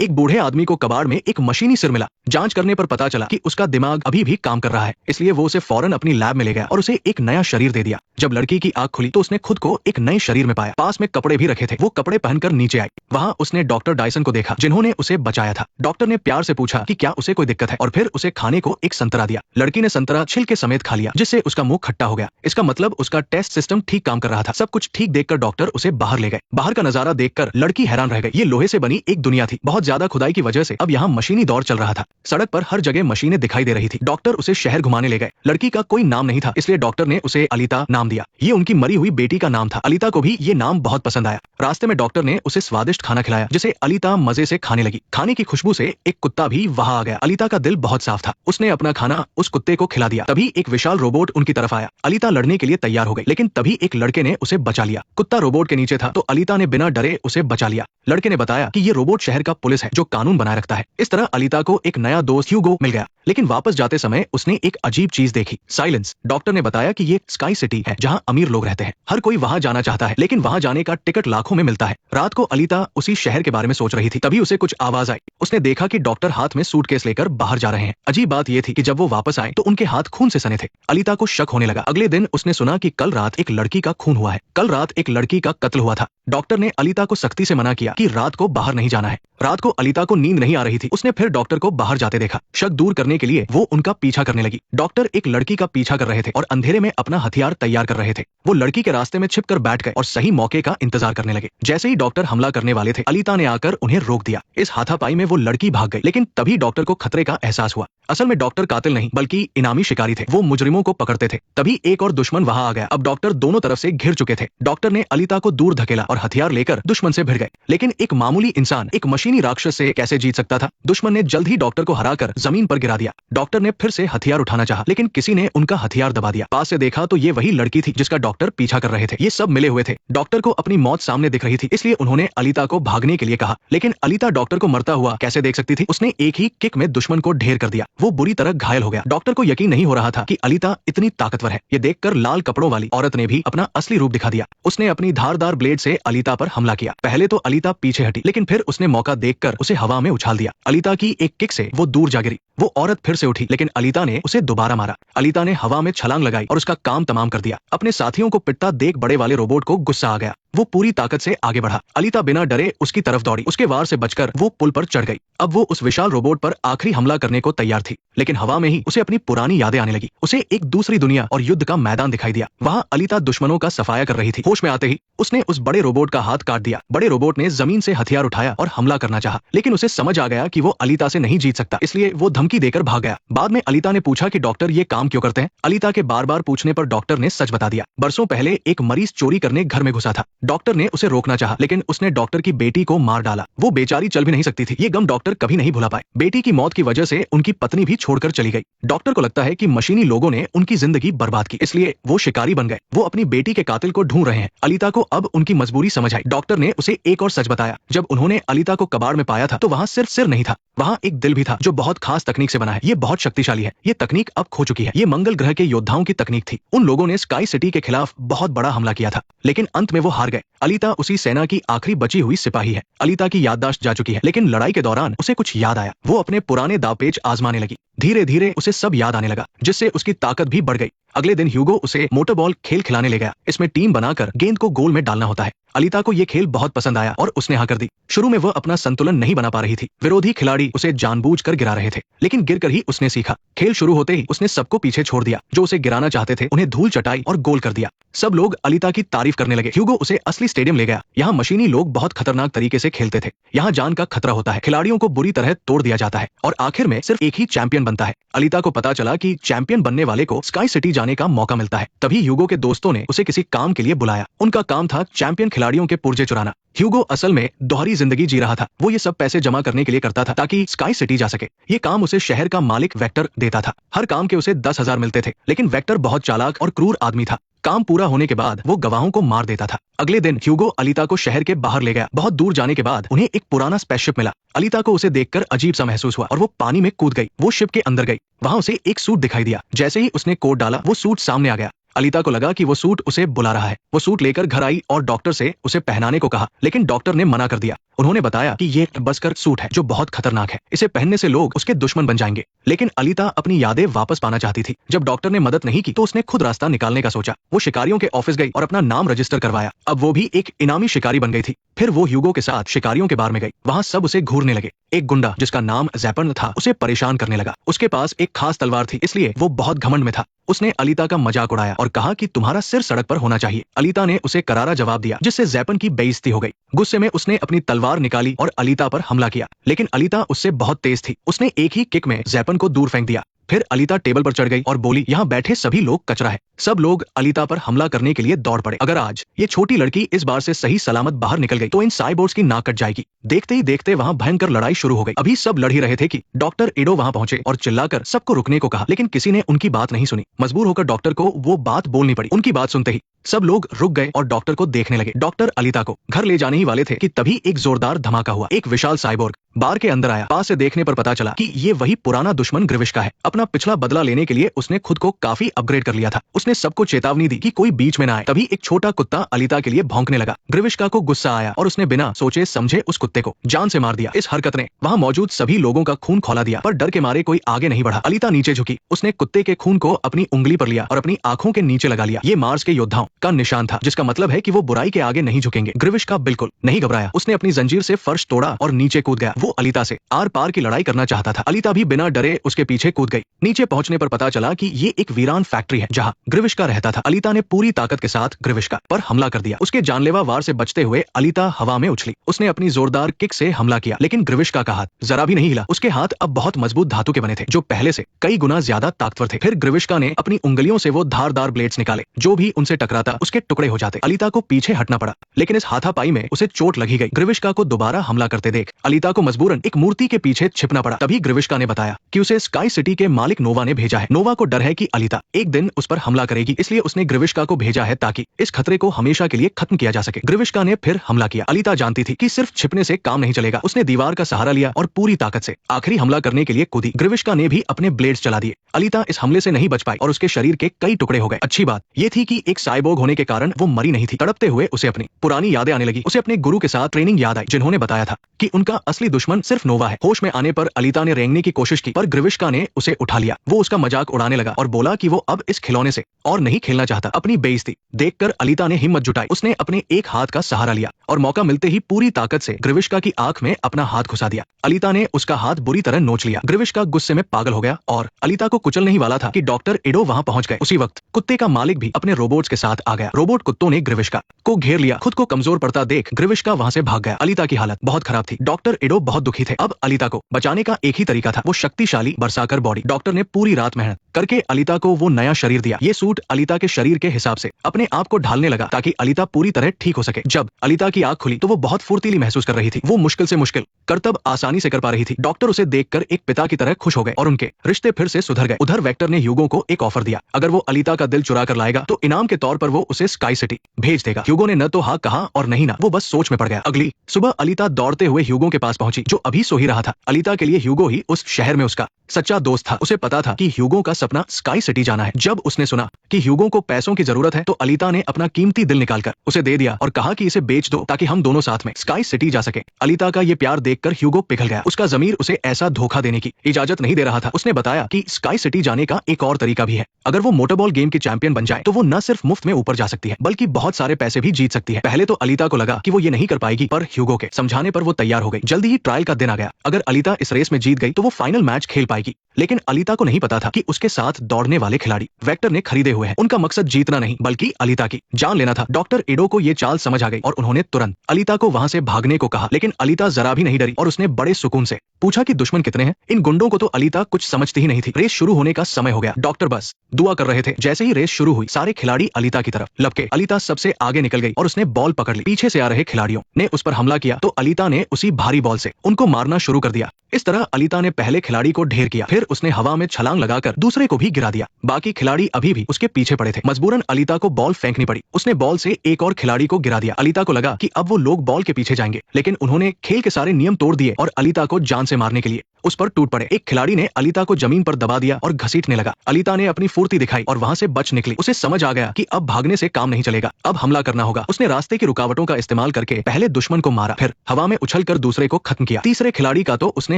एक बूढ़े आदमी को कबाड़ में एक मशीनी सिर मिला। जांच करने पर पता चला कि उसका दिमाग अभी भी काम कर रहा है, इसलिए वो उसे फौरन अपनी लैब में ले गया और उसे एक नया शरीर दे दिया। जब लड़की की आंख खुली तो उसने खुद को एक नए शरीर में पाया। पास में कपड़े भी रखे थे। वो कपड़े पहनकर नीचे आई। वहाँ उसने डॉक्टर डायसन को देखा, जिन्होंने उसे बचाया था। डॉक्टर ने प्यार से पूछा कि क्या उसे कोई दिक्कत है, और फिर उसे खाने को एक संतरा दिया। लड़की ने संतरा छिलके समेत खा लिया, जिससे उसका मुंह खट्टा हो गया। इसका मतलब उसका टेस्ट सिस्टम ठीक काम कर रहा था। सब कुछ ठीक देखकर डॉक्टर उसे बाहर ले गए। बाहर का नजारा देखकर लड़की हैरान रह गई। ये लोहे से बनी एक दुनिया थी। बहुत ज्यादा खुदाई की वजह से अब यहाँ मशीनी दौर चल रहा था। सड़क पर हर जगह मशीनें दिखाई दे रही थी। डॉक्टर उसे शहर घुमाने ले गए। लड़की का कोई नाम नहीं था, इसलिए डॉक्टर ने उसे अलीता नाम दिया। ये उनकी मरी हुई बेटी का नाम था। अलीता को भी ये नाम बहुत पसंद आया। रास्ते में डॉक्टर ने उसे स्वादिष्ट खाना खिलाया, जिसे अलीता मजे से खाने लगी। खाने की खुशबू से एक कुत्ता भी वहां आ गया। अलीता का दिल बहुत साफ था। उसने अपना खाना उस कुत्ते को खिला दिया। तभी एक विशाल रोबोट उनकी तरफ आया। अलीता लड़ने के लिए तैयार हो गई, लेकिन तभी एक लड़के ने उसे बचा लिया। कुत्ता रोबोट के नीचे था, तो अलीता ने बिना डरे उसे बचा लिया। लड़के ने बताया कि ये रोबोट शहर का पुलिस है, जो कानून बनाए रखता है। इस तरह अलीता को एक नया दोस्त ह्यूगो मिल गया। लेकिन वापस जाते समय उसने एक अजीब चीज देखी, साइलेंस। डॉक्टर ने बताया कि ये स्काई सिटी है, जहां अमीर लोग रहते हैं। हर कोई वहां जाना चाहता है, लेकिन वहां जाने का टिकट लाखों में मिलता है। रात को अलीता उसी शहर के बारे में सोच रही थी, तभी उसे कुछ आवाज आई। उसने देखा कि डॉक्टर हाथ में सूटकेस लेकर बाहर जा रहे हैं। अजीब बात यह थी कि जब वो वापस आए तो उनके हाथ खून से सने थे। अलीता को शक होने लगा। अगले दिन उसने सुना कि कल रात एक लड़की का खून हुआ है। कल रात एक लड़की का कत्ल हुआ था। डॉक्टर ने अलीता को सख्ती से मना किया कि रात को बाहर नहीं जाना है। रात को अलीता को नींद नहीं आ रही थी। उसने फिर डॉक्टर को बाहर जाते देखा। शक दूर करने के लिए वो उनका पीछा करने लगी। डॉक्टर एक लड़की का पीछा कर रहे थे और अंधेरे में अपना हथियार तैयार कर रहे थे। वो लड़की के रास्ते में छिपकर बैठ गए और सही मौके का इंतजार करने लगे। जैसे ही डॉक्टर हमला करने वाले थे, अलीता ने आकर उन्हें रोक दिया। इस हाथापाई में वो लड़की भाग गई, लेकिन तभी डॉक्टर को खतरे का एहसास हुआ। असल में डॉक्टर कातिल नहीं, बल्कि इनामी शिकारी थे। वो मुजरिमों को पकड़ते थे। तभी एक और दुश्मन वहां आ गया। अब डॉक्टर दोनों तरफ से घिर चुके थे। डॉक्टर ने अलीता को दूर धकेला और हथियार लेकर दुश्मन से भिड़ गए। लेकिन एक मामूली इंसान एक मशीनी राक्षस से कैसे जीत सकता था? दुश्मन ने जल्द ही डॉक्टर को हराकर जमीन पर गिरा दिया। डॉक्टर ने फिर से हथियार उठाना चाहा, लेकिन किसी ने उनका हथियार दबा दिया। पास से देखा तो ये वही लड़की थी जिसका डॉक्टर पीछा कर रहे थे। ये सब मिले हुए थे। डॉक्टर को अपनी मौत सामने दिख रही थी, इसलिए उन्होंने अलीता को भागने के लिए कहा। लेकिन अलीता डॉक्टर को मरता हुआ कैसे देख सकती थी? उसने एक ही किक में दुश्मन को ढेर कर दिया। वो बुरी तरह घायल हो गया। डॉक्टर को यकीन नहीं हो रहा था कि अलीता इतनी ताकतवर है। ये देखकर लाल कपड़ों वाली औरत ने भी अपना असली रूप दिखा दिया। उसने अपनी धारदार ब्लेड से अलीता पर हमला किया। पहले तो अलीता पीछे हटी, लेकिन फिर उसने मौका देखकर उसे हवा में उछाल दिया। अलीता की एक किक से वो दूर जा गिरी। वो औरत फिर से उठी, लेकिन अलीता ने उसे दोबारा मारा। अलीता ने हवा में छलांग लगाई और उसका काम तमाम कर दिया। अपने साथियों को पिटता देख बड़े वाले रोबोट को गुस्सा आ गया। वो पूरी ताकत से आगे बढ़ा। अलीता बिना डरे उसकी तरफ दौड़ी। उसके वार से बचकर वो पुल पर चढ़ गई। अब वो उस विशाल रोबोट पर आखिरी हमला करने को तैयार थी, लेकिन हवा में ही उसे अपनी पुरानी यादें आने लगी। उसे एक दूसरी दुनिया और युद्ध का मैदान दिखाई दिया। वहाँ अलीता दुश्मनों का सफाया कर रही थी। होश में आते ही उसने उस बड़े रोबोट का हाथ काट दिया। बड़े रोबोट ने जमीन से हथियार उठाया और हमला करना चाहा, लेकिन उसे समझ आ गया कि वो अलीता से नहीं जीत सकता, इसलिए वो धमकी देकर भाग गया। बाद में अलीता ने पूछा कि डॉक्टर ये काम क्यों करते हैं? अलीता के बार बार पूछने पर डॉक्टर ने सच बता दिया। बरसों पहले एक मरीज चोरी करने घर में घुसा था। डॉक्टर ने उसे रोकना चाहा, लेकिन उसने डॉक्टर की बेटी को मार डाला। वो बेचारी चल भी नहीं सकती थी। ये गम डॉक्टर कभी नहीं भुला पाए। बेटी की मौत की वजह से उनकी पत्नी भी छोड़कर चली गई। डॉक्टर को लगता है कि मशीनी लोगों ने उनकी जिंदगी बर्बाद की, इसलिए वो शिकारी बन गए। वो अपनी बेटी के कातिल को ढूंढ रहे हैं। अलीता को अब उनकी मजबूरी समझ आई। डॉक्टर ने उसे एक और सच बताया। जब उन्होंने अलीता को कबाड़ में पाया था, तो वहाँ सिर्फ सिर नहीं था, वहाँ एक दिल भी था, जो बहुत खास तकनीक से बना है। ये बहुत शक्तिशाली है। ये तकनीक अब खो चुकी है। ये मंगल ग्रह के योद्धाओं की तकनीक थी। उन लोगों ने स्काई सिटी के खिलाफ बहुत बड़ा हमला किया था, लेकिन अंत में वो हार गए। अलीता उसी सेना की आखिरी बची हुई सिपाही है। अलीता की याददाश्त जा चुकी है, लेकिन लड़ाई के दौरान उसे कुछ याद आया। वो अपने पुराने दावपेच आजमाने लगी। धीरे धीरे उसे सब याद आने लगा, जिससे उसकी ताकत भी बढ़ गई। अगले दिन ह्यूगो उसे मोटर बॉल खेल खिलाने ले गया। इसमें टीम बनाकर गेंद को गोल में डालना होता है। अलीता को ये खेल बहुत पसंद आया और उसने हाँ कर दी। शुरू में वह अपना संतुलन नहीं बना पा रही थी। विरोधी खिलाड़ी उसे जानबूझकर गिरा रहे थे, लेकिन गिरकर ही उसने सीखा। खेल शुरू होते ही उसने सबको पीछे छोड़ दिया। जो उसे गिराना चाहते थे उन्हें धूल चटाई और गोल कर दिया। सब लोग अलीता की तारीफ करने लगे। ह्यूगो उसे असली स्टेडियम ले गया। यहाँ मशीनी लोग बहुत खतरनाक तरीके से खेलते थे। यहाँ जान का खतरा होता है। खिलाड़ियों को बुरी तरह तोड़ दिया जाता है और आखिर में सिर्फ एक ही चैंपियन बनता है। अलीता को पता चला कि चैंपियन बनने वाले को स्काई सिटी जाने का मौका मिलता है। तभी ह्यूगो के दोस्तों ने उसे किसी काम के लिए बुलाया। उनका काम था चैंपियन खिलाड़ियों के पुर्जे चुराना। ह्यूगो असल में दोहरी जिंदगी जी रहा था। वो ये सब पैसे जमा करने के लिए करता था ताकि स्काई सिटी जा सके। ये काम उसे शहर का मालिक वेक्टर देता था। हर काम के उसे 10,000 मिलते थे, लेकिन वेक्टर बहुत चालाक और क्रूर आदमी था। काम पूरा होने के बाद वो गवाहों को मार देता था। अगले दिन ह्यूगो अलीता को शहर के बाहर ले गया। बहुत दूर जाने के बाद उन्हें एक पुराना स्पेसशिप मिला। अलीता को उसे देखकर अजीब सा महसूस हुआ और वो पानी में कूद गई। वो शिप के अंदर गई। वहां उसे एक सूट दिखाई दिया। जैसे ही उसने कोट डाला, वो सूट सामने आ गया। अलीता को लगा कि वो सूट उसे बुला रहा है। वो सूट लेकर घर आई और डॉक्टर से उसे पहनाने को कहा, लेकिन डॉक्टर ने मना कर दिया। उन्होंने बताया कि ये बस्कर सूट है जो बहुत खतरनाक है, इसे पहनने से लोग उसके दुश्मन बन जाएंगे। लेकिन अलीता अपनी यादें वापस पाना चाहती थी। जब डॉक्टर ने मदद नहीं की तो उसने खुद रास्ता निकालने का सोचा। वो शिकारियों के ऑफिस गई और अपना नाम रजिस्टर करवाया। अब वो भी एक इनामी शिकारी बन गई थी। फिर वो ह्यूगो के साथ शिकारियों के बार में गई। वहाँ सब उसे घूरने लगे। एक गुंडा जिसका नाम ज़ैपर्न था उसे परेशान करने लगा। उसके पास एक खास तलवार थी, इसलिए वो बहुत घमंड में था। उसने अलीता का मजाक उड़ाया और कहा कि तुम्हारा सिर सड़क पर होना चाहिए। अलीता ने उसे करारा जवाब दिया, जिससे ज़ैपर्न की बेइज्जती हो गई। गुस्से में उसने अपनी तलवार निकाली और अलीता पर हमला किया, लेकिन अलीता उससे बहुत तेज थी। उसने एक ही किक में ज़ैपर्न को दूर फेंक दिया। फिर अलीता टेबल पर चढ़ गई और बोली, यहाँ बैठे सभी लोग कचरा है। सब लोग अलीता पर हमला करने के लिए दौड़ पड़े। अगर आज ये छोटी लड़की इस बार से सही सलामत बाहर निकल गई तो इन साइबोर्ग्स की नाक कट जाएगी। देखते ही देखते वहाँ भयंकर लड़ाई शुरू हो गई। अभी सब लड़ ही रहे थे कि डॉक्टर एडो वहाँ पहुंचे और चिल्लाकर सबको रुकने को कहा, लेकिन किसी ने उनकी बात नहीं सुनी। मजबूर होकर डॉक्टर को वो बात बोलनी पड़ी। उनकी बात सुनते ही सब लोग रुक गए और डॉक्टर को देखने लगे। डॉक्टर अलीता को घर ले जाने ही वाले थे कि तभी एक जोरदार धमाका हुआ। एक विशाल साइबोर्ग बार के अंदर आया। पास से देखने पर पता चला कि ये वही पुराना दुश्मन ग्रिविश्का है। अपना पिछला बदला लेने के लिए उसने खुद को काफी अपग्रेड कर लिया था। उसने सबको चेतावनी दी कि कोई बीच में ना आए। तभी एक छोटा कुत्ता अलीता के लिए भौंकने लगा। ग्रिविश्का को गुस्सा आया और उसने बिना सोचे समझे उस कुत्ते को जान से मार दिया। इस हरकत ने वहाँ मौजूद सभी लोगों का खून खौला दिया, पर डर के मारे कोई आगे नहीं बढ़ा। अलीता नीचे झुकी। उसने कुत्ते के खून को अपनी उंगली पर लिया और अपनी आंखों के नीचे लगा लिया। ये मार्स के योद्धाओं का निशान था, जिसका मतलब है कि वो बुराई के आगे नहीं झुकेंगे। ग्रिविश्का बिल्कुल नहीं घबराया। उसने अपनी जंजीर से फर्श तोड़ा और नीचे कूद गया। वो अलीता से आर पार की लड़ाई करना चाहता था। अलीता भी बिना डरे उसके पीछे कूद गई। नीचे पहुंचने पर पता चला कि ये एक वीरान फैक्ट्री है जहां ग्रिविश्का रहता था। अलीता ने पूरी ताकत के साथ ग्रिविश्का पर हमला कर दिया। उसके जानलेवा वार से बचते हुए अलीता हवा में उछली। उसने अपनी जोरदार किक से हमला किया, लेकिन ग्रिविश्का का हाथ जरा भी नहीं हिला। उसके हाथ अब बहुत मजबूत धातु के बने थे, जो पहले से कई गुना ज्यादा ताकतवर थे। फिर ग्रिविश्का ने अपनी उंगलियों से वो धारदार ब्लेड्स निकाले। जो भी उनसे टकराता उसके टुकड़े हो जाते। अलीता को पीछे हटना पड़ा, लेकिन इस हाथापाई में उसे चोट लगी गई। ग्रिविश्का को दोबारा हमला करते देख अलीता को मजबूरन एक मूर्ति के पीछे छिपना पड़ा। तभी ग्रिविश्का ने बताया कि उसे स्काई सिटी के मालिक नोवा ने भेजा है। नोवा को डर है कि अलीता एक दिन उस पर हमला करेगी, इसलिए उसने ग्रिविश्का को भेजा है ताकि इस खतरे को हमेशा के लिए खत्म किया जा सके। ग्रिविश्का ने फिर हमला किया। अलीता जानती थी कि सिर्फ छिपने से काम नहीं चलेगा। उसने दीवार का सहारा लिया और पूरी ताकत से आखिरी हमला करने के लिए कूदी। ग्रिविश्का ने भी अपने ब्लेड्स चला दिए। अलीता इस हमले से नहीं बच पाई और उसके शरीर के कई टुकड़े हो गए। अच्छी बात ये थी कि एक साइबोर्ग होने के कारण वो मरी नहीं थी। तड़पते हुए उसे अपनी पुरानी यादें आने लगी। उसे अपने गुरु के साथ ट्रेनिंग याद आई, जिन्होंने बताया था कि उनका असली दुश्मन सिर्फ नोवा है। होश में आने पर अलीता ने रेंगने की कोशिश की, पर ग्रिविश्का ने उसे उठा लिया। वो उसका मजाक उड़ाने लगा और बोला कि वो अब इस खिलौने से और नहीं खेलना चाहता। अपनी बेइज्जती देखकर अलीता ने हिम्मत जुटाई। उसने अपने एक हाथ का सहारा लिया और मौका मिलते ही पूरी ताकत से ग्रिविश्का की आंख में अपना हाथ घुसा दिया। अलीता ने उसका हाथ बुरी तरह नोच लिया। ग्रिविश्का गुस्से में पागल हो गया और अलीता को कुचलने ही वाला था कि डॉक्टर एडो वहां पहुंच गए। उसी वक्त कुत्ते का मालिक भी अपने रोबोट्स के साथ आ गया। रोबोट कुत्तों ने ग्रिविश्का को घेर लिया। खुद को कमजोर पड़ता देख ग्रिविश्का वहां से भाग गया। अलीता की हालत बहुत खराब थी। डॉक्टर एडो बहुत दुखी थे। अब अलीता को बचाने का एक ही तरीका था, वो शक्तिशाली बरसाकर बॉडी। डॉक्टर ने पूरी रात मेहनत करके अलीता को वो नया शरीर दिया। ये सूट अलीता के शरीर के हिसाब से अपने आप को ढालने लगा ताकि अलीता पूरी तरह ठीक हो सके। जब अलीता की आंख खुली तो वो बहुत फुर्तीली महसूस कर रही थी। वो मुश्किल से मुश्किल करतब आसानी से कर पा रही थी। डॉक्टर उसे देखकर एक पिता की तरह खुश हो गए और उनके रिश्ते फिर से सुधर गए। उधर वेक्टर ने ह्यूगो को एक ऑफर दिया, अगर वो अलीता का दिल चुरा कर लाएगा तो इनाम के तौर पर वो उसे स्काई सिटी भेज देगा। ह्यूगो ने न तो हाँ कहा और नहीं ना, वो बस सोच में पड़ गया। अगली सुबह अलीता दौड़ते हुए ह्यूगो के पास पहुंची, जो अभी सो ही रहा था। अलीता के लिए ह्यूगो ही उस शहर में उसका सच्चा दोस्त था। उसे पता था कि ह्यूगो का सपना स्काई सिटी जाना है। जब उसने सुना कि ह्यूगो को पैसों की जरूरत है तो अलीता ने अपना कीमती दिल निकालकर उसे दे दिया और कहा कि इसे बेच दो ताकि हम दोनों साथ में स्काई सिटी जा सके। अलीता का ये प्यार देखकर ह्यूगो पिघल गया। उसका ज़मीर उसे ऐसा धोखा देने की इजाजत नहीं दे रहा था। उसने बताया कि स्काई सिटी जाने का एक और तरीका भी है। अगर वो मोटरबॉल गेम की चैंपियन बन जाए तो वो न सिर्फ मुफ्त में ऊपर जा सकती है बल्कि बहुत सारे पैसे भी जीत सकती है। पहले तो अलीता को लगा कि वो ये नहीं कर पाएगी, पर ह्यूगो के समझाने पर वो तैयार हो गई। जल्दी ही ट्रायल का दिन आ गया। अगर अलीता इस रेस में जीत गई तो वो फाइनल मैच खेल पाएगी। लेकिन अलीता को नहीं पता था कि उसके साथ दौड़ने वाले खिलाड़ी वेक्टर ने खरीदे हुए हैं। उनका मकसद जीतना नहीं बल्कि अलीता की जान लेना था। डॉक्टर एडो को ये चाल समझ आ गई और उन्होंने तुरंत अलीता को वहां से भागने को कहा, लेकिन अलीता जरा भी नहीं डरी और उसने बड़े सुकून से पूछा कि दुश्मन कितने हैं। इन गुंडों को तो अलीता कुछ समझती ही नहीं थी। रेस शुरू होने का समय हो गया। डॉक्टर बस दुआ कर रहे थे। जैसे ही रेस शुरू हुई सारे खिलाड़ी अलीता की तरफ लपके। अलीता सबसे आगे निकल गई और उसने बॉल पकड़ ली। पीछे से आ रहे खिलाड़ियों ने उस पर हमला किया तो अलीता ने उसी भारी बॉल से उनको मारना शुरू कर दिया। इस तरह अलीता ने पहले खिलाड़ी को ढेर किया, फिर उसने हवा में छलांग लगाकर दूसरे को भी गिरा दिया। बाकी खिलाड़ी अभी भी उसके पीछे पड़े थे। मजबूरन अलीता को बॉल फेंकनी पड़ी। उसने बॉल से एक और खिलाड़ी को गिरा दिया। अलीता को लगा कि अब वो लोग बॉल के पीछे जाएंगे, लेकिन उन्होंने खेल के सारे नियम तोड़ दिए और अलीता को जान से मारने के लिए उस पर टूट पड़े। एक खिलाड़ी ने अलीता को जमीन पर दबा दिया और घसीटने लगा। अलीता ने अपनी फुर्ती दिखाई और वहां से बच निकली। उसे समझ आ गया कि अब भागने से काम नहीं चलेगा, अब हमला करना होगा। उसने रास्ते की रुकावटों का इस्तेमाल करके पहले दुश्मन को मारा, फिर हवा में उछलकर दूसरे को खत्म किया। तीसरे खिलाड़ी का तो उसने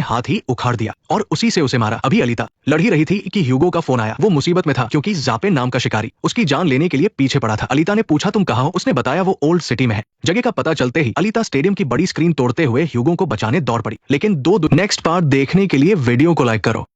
हाथ ही उखाड़ दिया और उसी से उसे मारा। अभी अलीता लड़ ही रही थी कि ह्यूगो का फोन आया। वो मुसीबत में था क्योंकि जापे नाम का शिकारी उसकी जान लेने के लिए पीछे पड़ा था। अलीता ने पूछा, तुम कहाँ हो? उसने बताया वो ओल्ड सिटी में है। जगह का पता चलते ही अलीता स्टेडियम की बड़ी स्क्रीन तोड़ते हुए ह्यूगो को बचाने दौड़ पड़ी। लेकिन नेक्स्ट पार्ट देखने के लिए वीडियो को लाइक करो।